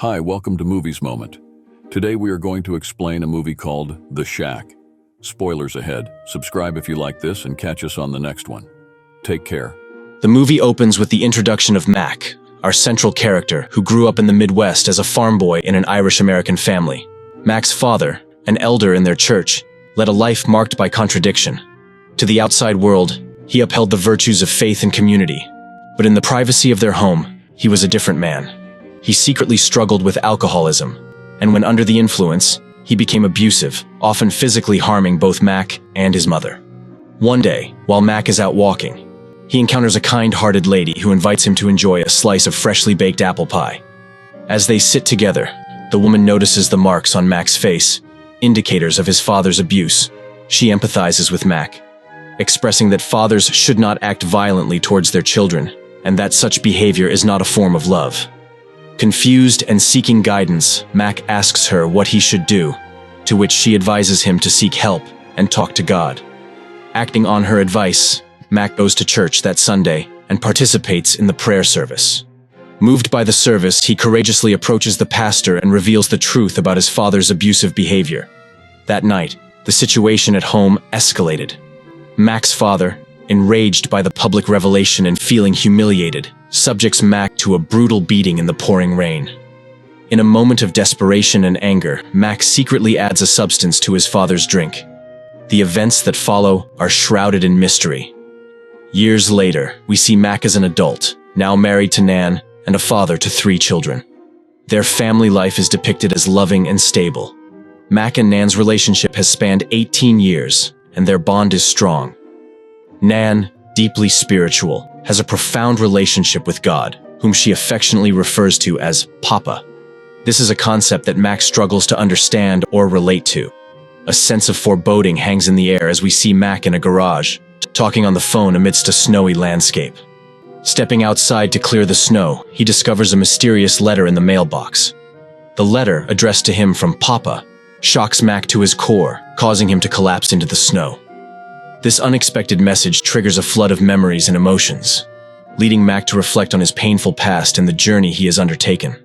Hi, welcome to Movies Moment. Today we are going to explain a movie called The Shack. Spoilers ahead. Subscribe if you like this and catch us on the next one. Take care. The movie opens with the introduction of Mac, our central character who grew up in the Midwest as a farm boy in an Irish-American family. Mac's father, an elder in their church, led a life marked by contradiction. To the outside world, he upheld the virtues of faith and community. But in the privacy of their home, he was a different man. He secretly struggled with alcoholism, and when under the influence, he became abusive, often physically harming both Mac and his mother. One day, while Mac is out walking, he encounters a kind-hearted lady who invites him to enjoy a slice of freshly baked apple pie. As they sit together, the woman notices the marks on Mac's face, indicators of his father's abuse. She empathizes with Mac, expressing that fathers should not act violently towards their children, and that such behavior is not a form of love. Confused and seeking guidance, Mac asks her what he should do, to which she advises him to seek help and talk to God. Acting on her advice, Mac goes to church that Sunday and participates in the prayer service. Moved by the service, he courageously approaches the pastor and reveals the truth about his father's abusive behavior. That night, the situation at home escalated. Mac's father, enraged by the public revelation and feeling humiliated, subjects Mac to a brutal beating in the pouring rain. In a moment of desperation and anger, Mac secretly adds a substance to his father's drink. The events that follow are shrouded in mystery. Years later, we see Mac as an adult, now married to Nan, and a father to 3 children. Their family life is depicted as loving and stable. Mac and Nan's relationship has spanned 18 years, and their bond is strong. Nan, deeply spiritual, has a profound relationship with God, whom she affectionately refers to as Papa. This is a concept that Mac struggles to understand or relate to. A sense of foreboding hangs in the air as we see Mac in a garage, talking on the phone amidst a snowy landscape. Stepping outside to clear the snow, he discovers a mysterious letter in the mailbox. The letter, addressed to him from Papa, shocks Mac to his core, causing him to collapse into the snow. This unexpected message triggers a flood of memories and emotions, leading Mac to reflect on his painful past and the journey he has undertaken.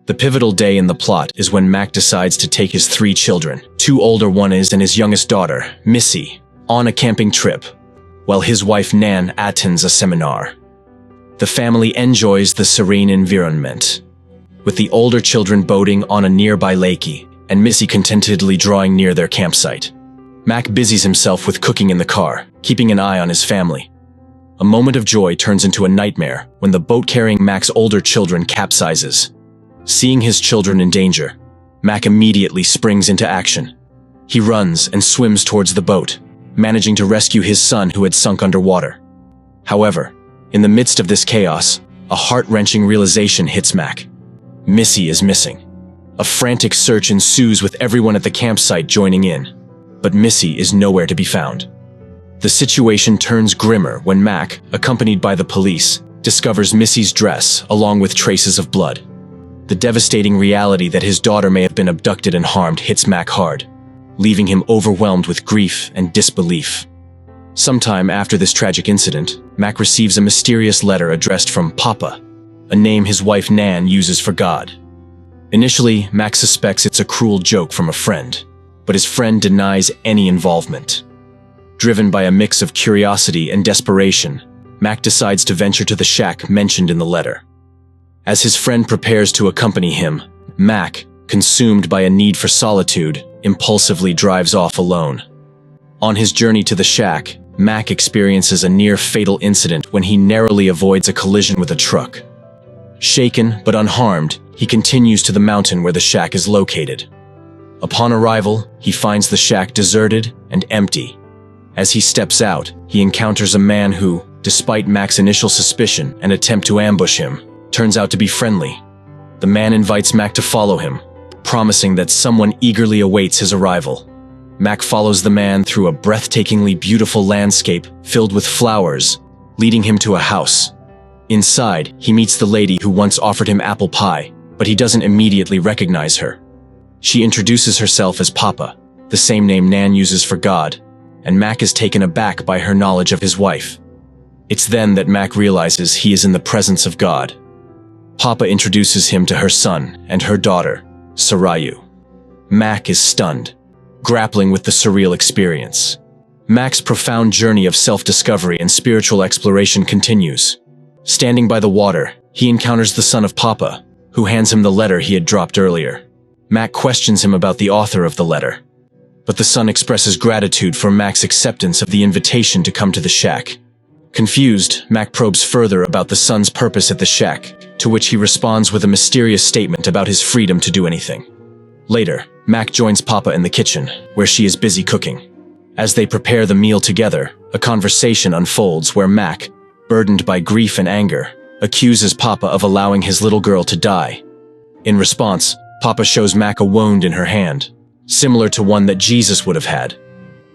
The pivotal day in the plot is when Mac decides to take his 3 children, 2 older ones and his youngest daughter, Missy, on a camping trip, while his wife Nan attends a seminar. The family enjoys the serene environment, with the older children boating on a nearby lakey and Missy contentedly drawing near their campsite. Mac busies himself with cooking in the car, keeping an eye on his family. A moment of joy turns into a nightmare when the boat carrying Mac's older children capsizes. Seeing his children in danger, Mac immediately springs into action. He runs and swims towards the boat, managing to rescue his son who had sunk underwater. However, in the midst of this chaos, a heart-wrenching realization hits Mac. Missy is missing. A frantic search ensues with everyone at the campsite joining in. But Missy is nowhere to be found. The situation turns grimmer when Mac, accompanied by the police, discovers Missy's dress along with traces of blood. The devastating reality that his daughter may have been abducted and harmed hits Mac hard, leaving him overwhelmed with grief and disbelief. Sometime after this tragic incident, Mac receives a mysterious letter addressed from Papa, a name his wife Nan uses for God. Initially, Mac suspects it's a cruel joke from a friend, but his friend denies any involvement. Driven by a mix of curiosity and desperation, Mac decides to venture to the shack mentioned in the letter. As his friend prepares to accompany him, Mac, consumed by a need for solitude, impulsively drives off alone. On his journey to the shack, Mac experiences a near-fatal incident when he narrowly avoids a collision with a truck. Shaken but unharmed, he continues to the mountain where the shack is located. Upon arrival, he finds the shack deserted and empty. As he steps out, he encounters a man who, despite Mac's initial suspicion and attempt to ambush him, turns out to be friendly. The man invites Mac to follow him, promising that someone eagerly awaits his arrival. Mac follows the man through a breathtakingly beautiful landscape filled with flowers, leading him to a house. Inside, he meets the lady who once offered him apple pie, but he doesn't immediately recognize her. She introduces herself as Papa, the same name Nan uses for God, and Mac is taken aback by her knowledge of his wife. It's then that Mac realizes he is in the presence of God. Papa introduces him to her son and her daughter, Sarayu. Mac is stunned, grappling with the surreal experience. Mac's profound journey of self-discovery and spiritual exploration continues. Standing by the water, he encounters the son of Papa, who hands him the letter he had dropped earlier. Mac questions him about the author of the letter, but the son expresses gratitude for Mac's acceptance of the invitation to come to the shack. Confused, Mac probes further about the son's purpose at the shack, to which he responds with a mysterious statement about his freedom to do anything. Later, Mac joins Papa in the kitchen, where she is busy cooking. As they prepare the meal together, a conversation unfolds where Mac, burdened by grief and anger, accuses Papa of allowing his little girl to die. In response, Papa shows Mac a wound in her hand, similar to one that Jesus would have had,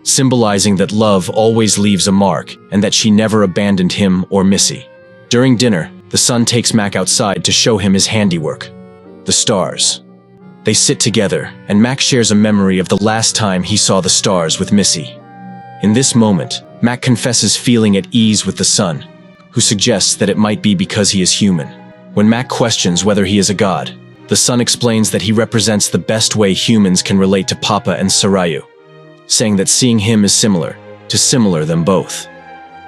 symbolizing that love always leaves a mark and that she never abandoned him or Missy. During dinner, the son takes Mac outside to show him his handiwork, the stars. They sit together, and Mac shares a memory of the last time he saw the stars with Missy. In this moment, Mac confesses feeling at ease with the son, who suggests that it might be because he is human. When Mac questions whether he is a god, the son explains that he represents the best way humans can relate to Papa and Sarayu, saying that seeing him is similar to them both.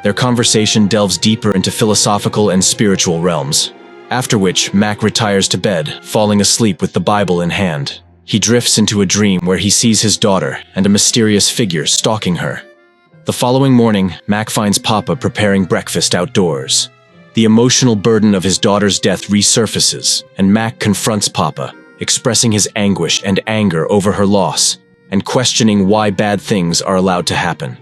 Their conversation delves deeper into philosophical and spiritual realms, after which Mac retires to bed, falling asleep with the Bible in hand. He drifts into a dream where he sees his daughter and a mysterious figure stalking her. The following morning, Mac finds Papa preparing breakfast outdoors. The emotional burden of his daughter's death resurfaces, and Mac confronts Papa, expressing his anguish and anger over her loss, and questioning why bad things are allowed to happen.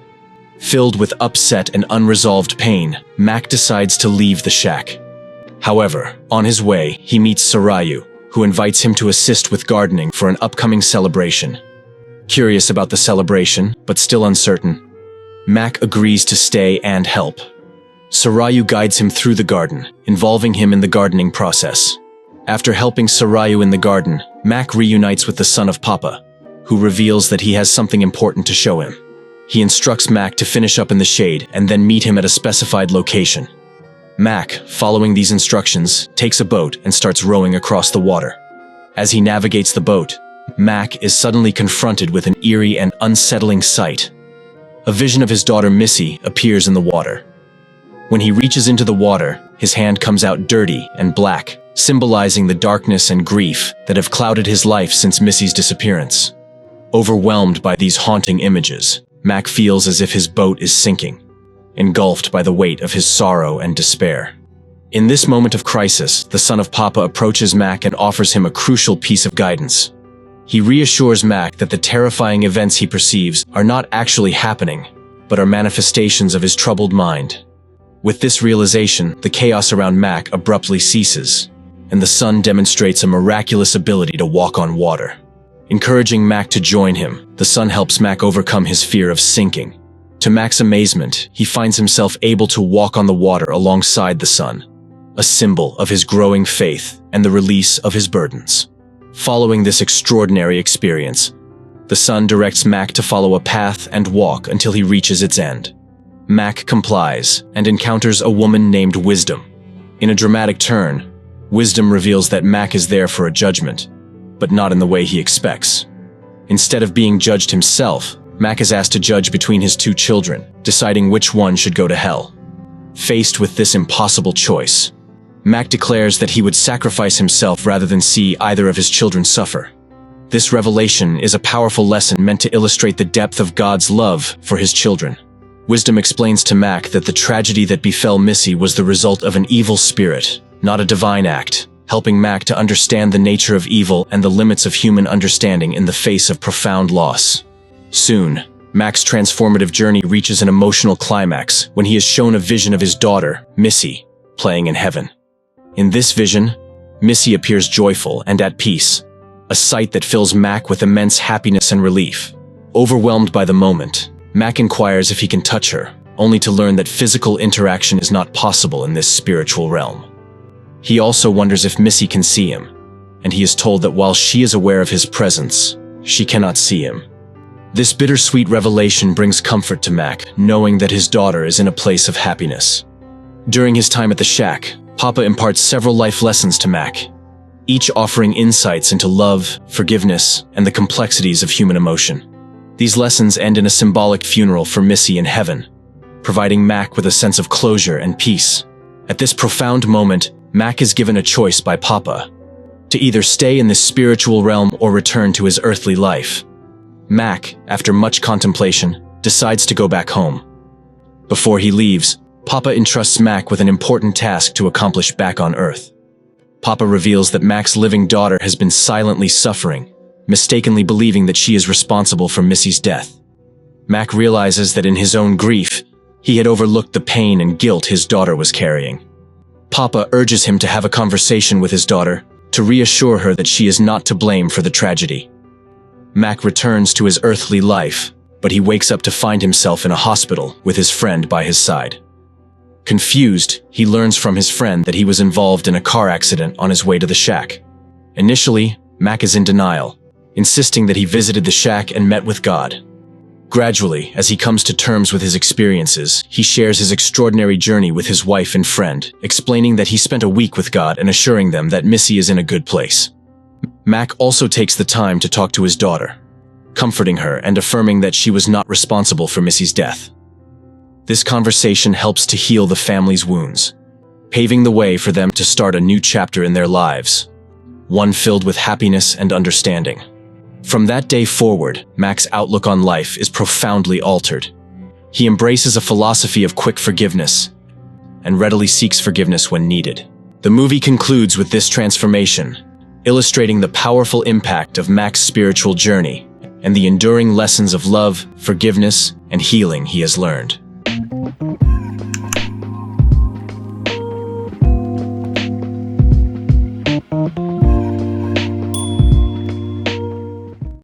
Filled with upset and unresolved pain, Mac decides to leave the shack. However, on his way, he meets Sarayu, who invites him to assist with gardening for an upcoming celebration. Curious about the celebration, but still uncertain, Mac agrees to stay and help. Sarayu guides him through the garden, involving him in the gardening process. After helping Sarayu in the garden, Mac reunites with the son of Papa, who reveals that he has something important to show him. He instructs Mac to finish up in the shade and then meet him at a specified location. Mac, following these instructions, takes a boat and starts rowing across the water. As he navigates the boat, Mac is suddenly confronted with an eerie and unsettling sight. A vision of his daughter Missy appears in the water. When he reaches into the water, his hand comes out dirty and black, symbolizing the darkness and grief that have clouded his life since Missy's disappearance. Overwhelmed by these haunting images, Mac feels as if his boat is sinking, engulfed by the weight of his sorrow and despair. In this moment of crisis, the son of Papa approaches Mac and offers him a crucial piece of guidance. He reassures Mac that the terrifying events he perceives are not actually happening, but are manifestations of his troubled mind. With this realization, the chaos around Mac abruptly ceases, and the son demonstrates a miraculous ability to walk on water. Encouraging Mac to join him, the son helps Mac overcome his fear of sinking. To Mac's amazement, he finds himself able to walk on the water alongside the son, a symbol of his growing faith and the release of his burdens. Following this extraordinary experience, the son directs Mac to follow a path and walk until he reaches its end. Mac complies and encounters a woman named Wisdom. In a dramatic turn, Wisdom reveals that Mac is there for a judgment, but not in the way he expects. Instead of being judged himself, Mac is asked to judge between his two children, deciding which one should go to hell. Faced with this impossible choice, Mac declares that he would sacrifice himself rather than see either of his children suffer. This revelation is a powerful lesson meant to illustrate the depth of God's love for his children. Wisdom explains to Mac that the tragedy that befell Missy was the result of an evil spirit, not a divine act, helping Mac to understand the nature of evil and the limits of human understanding in the face of profound loss. Soon, Mac's transformative journey reaches an emotional climax when he is shown a vision of his daughter, Missy, playing in heaven. In this vision, Missy appears joyful and at peace, a sight that fills Mac with immense happiness and relief. Overwhelmed by the moment, Mac inquires if he can touch her, only to learn that physical interaction is not possible in this spiritual realm. He also wonders if Missy can see him, and he is told that while she is aware of his presence, she cannot see him. This bittersweet revelation brings comfort to Mac, knowing that his daughter is in a place of happiness. During his time at the shack, Papa imparts several life lessons to Mac, each offering insights into love, forgiveness, and the complexities of human emotion. These lessons end in a symbolic funeral for Missy in heaven, providing Mac with a sense of closure and peace. At this profound moment, Mac is given a choice by Papa to either stay in this spiritual realm or return to his earthly life. Mac, after much contemplation, decides to go back home. Before he leaves, Papa entrusts Mac with an important task to accomplish back on Earth. Papa reveals that Mac's living daughter has been silently suffering, mistakenly believing that she is responsible for Missy's death. Mac realizes that in his own grief, he had overlooked the pain and guilt his daughter was carrying. Papa urges him to have a conversation with his daughter, to reassure her that she is not to blame for the tragedy. Mac returns to his earthly life, but he wakes up to find himself in a hospital with his friend by his side. Confused, he learns from his friend that he was involved in a car accident on his way to the shack. Initially, Mac is in denial, insisting that he visited the shack and met with God. Gradually, as he comes to terms with his experiences, he shares his extraordinary journey with his wife and friend, explaining that he spent a week with God and assuring them that Missy is in a good place. Mac also takes the time to talk to his daughter, comforting her and affirming that she was not responsible for Missy's death. This conversation helps to heal the family's wounds, paving the way for them to start a new chapter in their lives, one filled with happiness and understanding. From that day forward, Mac's outlook on life is profoundly altered. He embraces a philosophy of quick forgiveness and readily seeks forgiveness when needed. The movie concludes with this transformation, illustrating the powerful impact of Mac's spiritual journey and the enduring lessons of love, forgiveness, and healing he has learned.